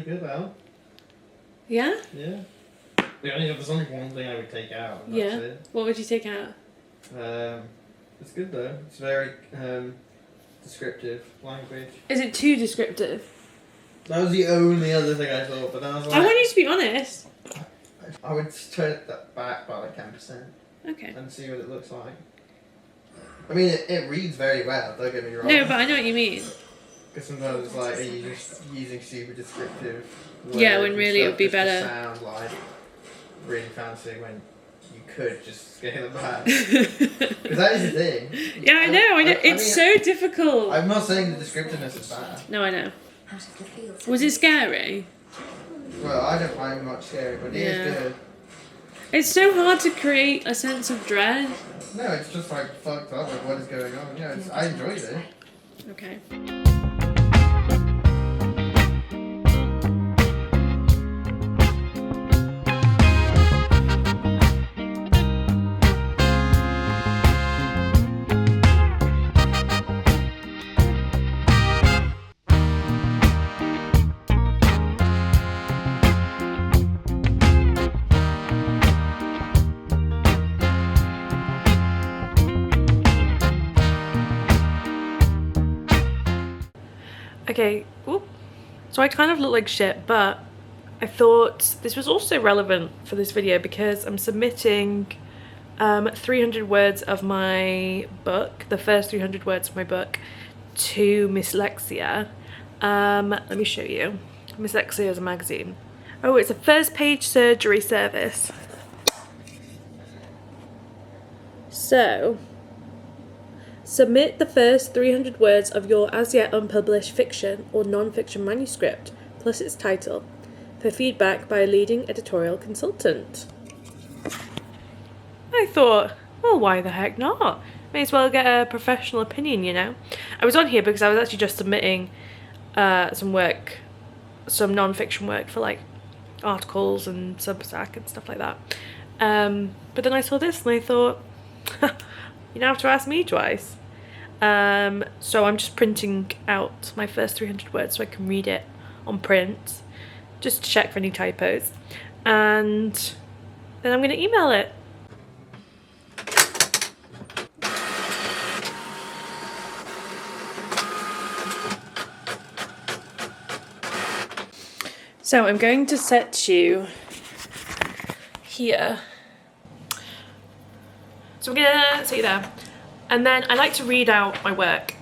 good out. Yeah? Yeah. There's only one thing I would take out. And that's it. What would you take out? It's good though. It's very descriptive language. Is it too descriptive? That was the only other thing I thought, but then I was like... I want you to be honest. I would turn that back by like 10%. Okay. And see what it looks like. I mean, it reads very well, don't get me wrong. No, but I know what you mean. Because sometimes it's like, are you just using super descriptive words? Yeah, when really it would be better. To sound like really fancy when you could just scale it back. Because that is the thing. Yeah, I know. It's so difficult. I'm not saying the descriptiveness is bad. No, I know. Was it scary? Well, I don't find it much scary, but it is good. It's so hard to create a sense of dread. No, it's just like fucked up, like what is going on. Yeah, I enjoyed it. Okay. Okay, so I kind of look like shit, but I thought this was also relevant for this video because I'm submitting 300 words of my book, the first 300 words of my book, to Dyslexia. Let me show you. Dyslexia is a magazine. Oh, it's a first page surgery service. So, submit the first 300 words of your as yet unpublished fiction or non-fiction manuscript, plus its title, for feedback by a leading editorial consultant. I thought, well, why the heck not? May as well get a professional opinion, you know? I was on here because I was actually just submitting some non-fiction work for like articles and Substack and stuff like that. But then I saw this and I thought, you don't have to ask me twice. So I'm just printing out my first 300 words so I can read it on print, just to check for any typos, and then I'm going to email it. So I'm going to set you here. So I'm gonna sit there, and then I like to read out my work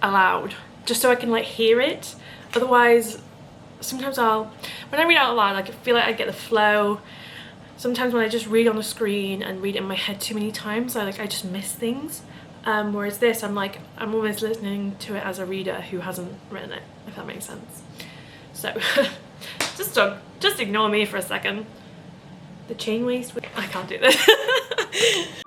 aloud, just so I can like hear it. Otherwise, sometimes when I read out loud, like I feel like I get the flow. Sometimes when I just read on the screen and read it in my head too many times, I just miss things. Whereas this, I'm almost listening to it as a reader who hasn't written it, if that makes sense. So, just ignore me for a second. The chain waist, I can't do this.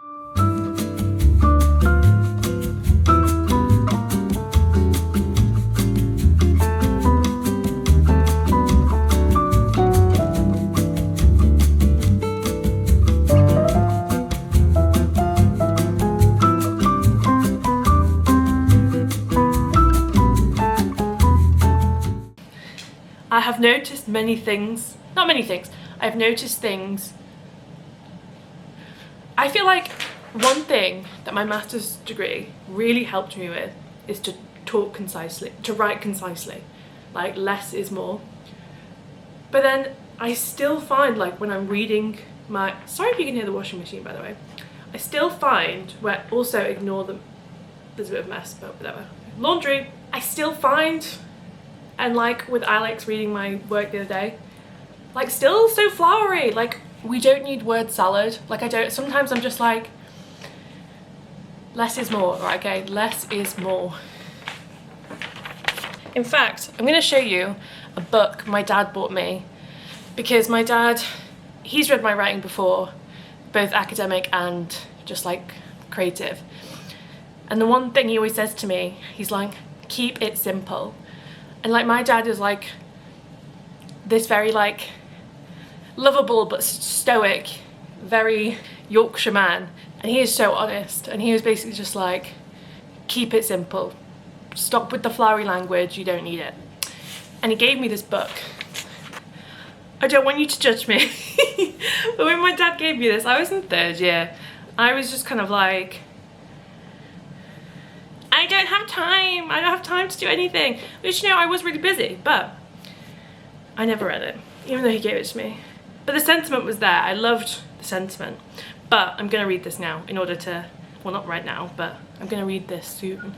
I have noticed many things, not many things, I've noticed things. I feel like one thing that my master's degree really helped me with is to talk concisely, to write concisely, like less is more. But then I still find like when I'm reading my, sorry if you can hear the washing machine by the way, I still find, where also ignore them, there's a bit of a mess, but whatever. Laundry, I still find, and like with Alex reading my work the other day, like still so flowery. Like we don't need word salad. Like sometimes I'm just like, less is more, right? Okay, less is more. In fact, I'm gonna show you a book my dad bought me, because my dad, he's read my writing before, both academic and just like creative. And the one thing he always says to me, he's like, keep it simple. And like my dad is like this very like lovable but stoic, very Yorkshire man, and he is so honest, and he was basically just like, keep it simple, stop with the flowery language, you don't need it. And he gave me this book I don't want you to judge me. But when my dad gave me this, I was in 3rd year. I was just kind of like, I don't have time. I don't have time to do anything. Which, you know, I was really busy, but I never read it, even though he gave it to me. But the sentiment was there. I loved the sentiment. But I'm gonna read this now in order to, well, not right now, but I'm gonna read this soon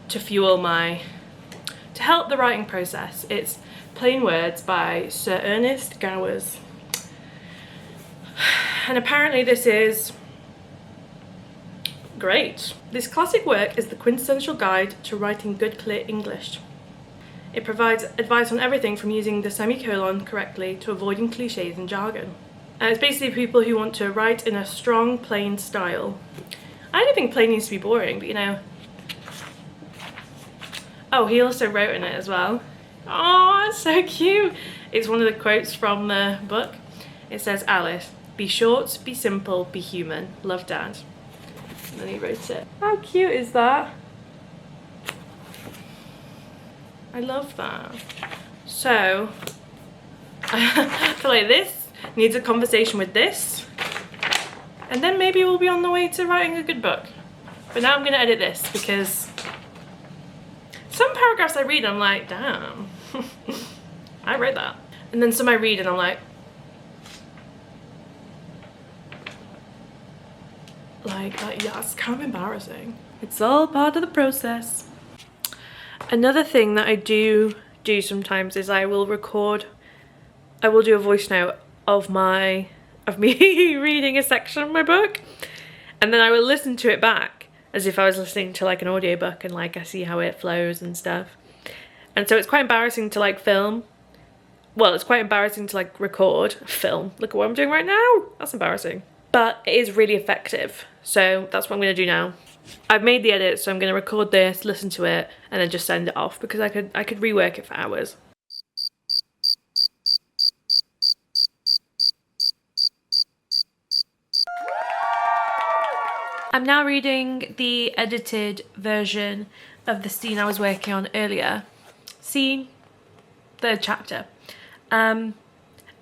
to fuel my, to help the writing process. It's Plain Words by Sir Ernest Gowers. And apparently this is great. This classic work is the quintessential guide to writing good, clear English. It provides advice on everything from using the semicolon correctly to avoiding cliches and jargon. And it's basically people who want to write in a strong, plain style. I don't think plain needs to be boring, but you know. Oh, he also wrote in it as well. Oh, it's so cute. It's one of the quotes from the book. It says, Alice, be short, be simple, be human. Love, Dad. And then he wrote it. How cute is that? I love that. So, I feel like this needs a conversation with this. And then maybe we'll be on the way to writing a good book. But now I'm going to edit this because some paragraphs I read, I'm like, damn, I read that. And then some I read and I'm like, yeah, it's kind of embarrassing. It's all part of the process. Another thing that I do sometimes is I will do a voice note of me reading a section of my book, and then I will listen to it back as if I was listening to like an audiobook, and like I see how it flows and stuff. And so it's quite embarrassing to like film. Well, it's quite embarrassing to like record, film. Look at what I'm doing right now. That's embarrassing. But it is really effective. So that's what I'm going to do now. I've made the edit, so I'm going to record this, listen to it, and then just send it off because I could rework it for hours. I'm now reading the edited version of the scene I was working on earlier. Scene, 3rd chapter. And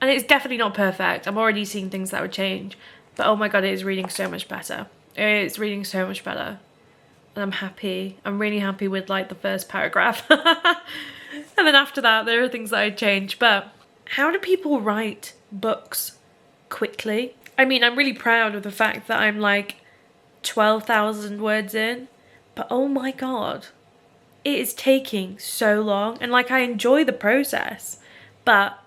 it's definitely not perfect. I'm already seeing things that would change. But oh my god, it is reading so much better. It's reading so much better. And I'm happy. I'm really happy with like the first paragraph. And then after that, there are things that I'd change. But how do people write books quickly? I mean, I'm really proud of the fact that I'm like 12,000 words in. But oh my god, it is taking so long. And like, I enjoy the process. But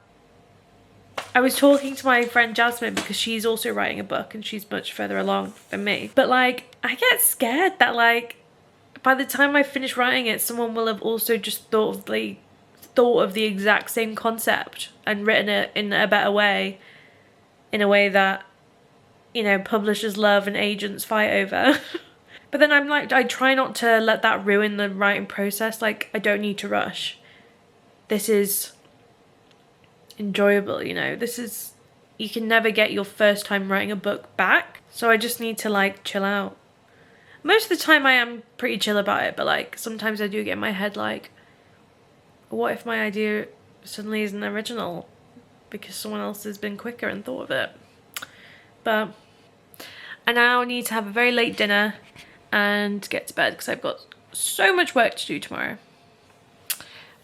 I was talking to my friend Jasmine because she's also writing a book and she's much further along than me. But like, I get scared that like, by the time I finish writing it, someone will have also just thought of the exact same concept and written it in a better way, in a way that, you know, publishers love and agents fight over. But then I'm like, I try not to let that ruin the writing process. Like, I don't need to rush. This is enjoyable, you know. This is, you can never get your first time writing a book back. So I just need to like chill out. Most of the time I am pretty chill about it, but like sometimes I do get in my head like, what if my idea suddenly isn't original because someone else has been quicker and thought of it. But I now need to have a very late dinner and get to bed because I've got so much work to do tomorrow.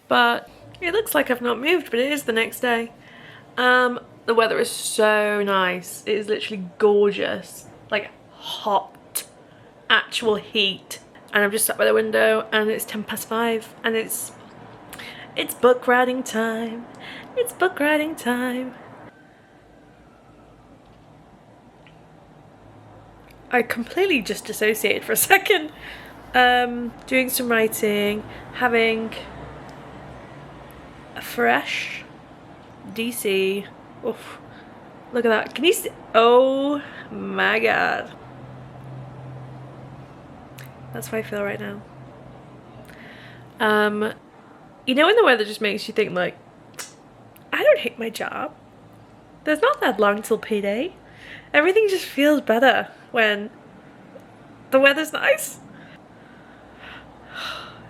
But it looks like I've not moved, but it is the next day. The weather is so nice. It is literally gorgeous. Like hot, actual heat. And I'm just sat by the window and it's 5:10 and it's book writing time. It's book writing time. I completely just dissociated for a second. Doing some writing, having a fresh DC. Oof. Look at that. Can you see? Oh my god. That's how I feel right now. You know when the weather just makes you think like, I don't hate my job. There's not that long till payday. Everything just feels better when the weather's nice.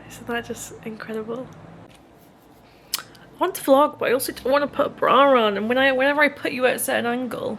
Isn't that just incredible? want to vlog, but I also don't want to put a bra on. And whenever I put you at a certain angle,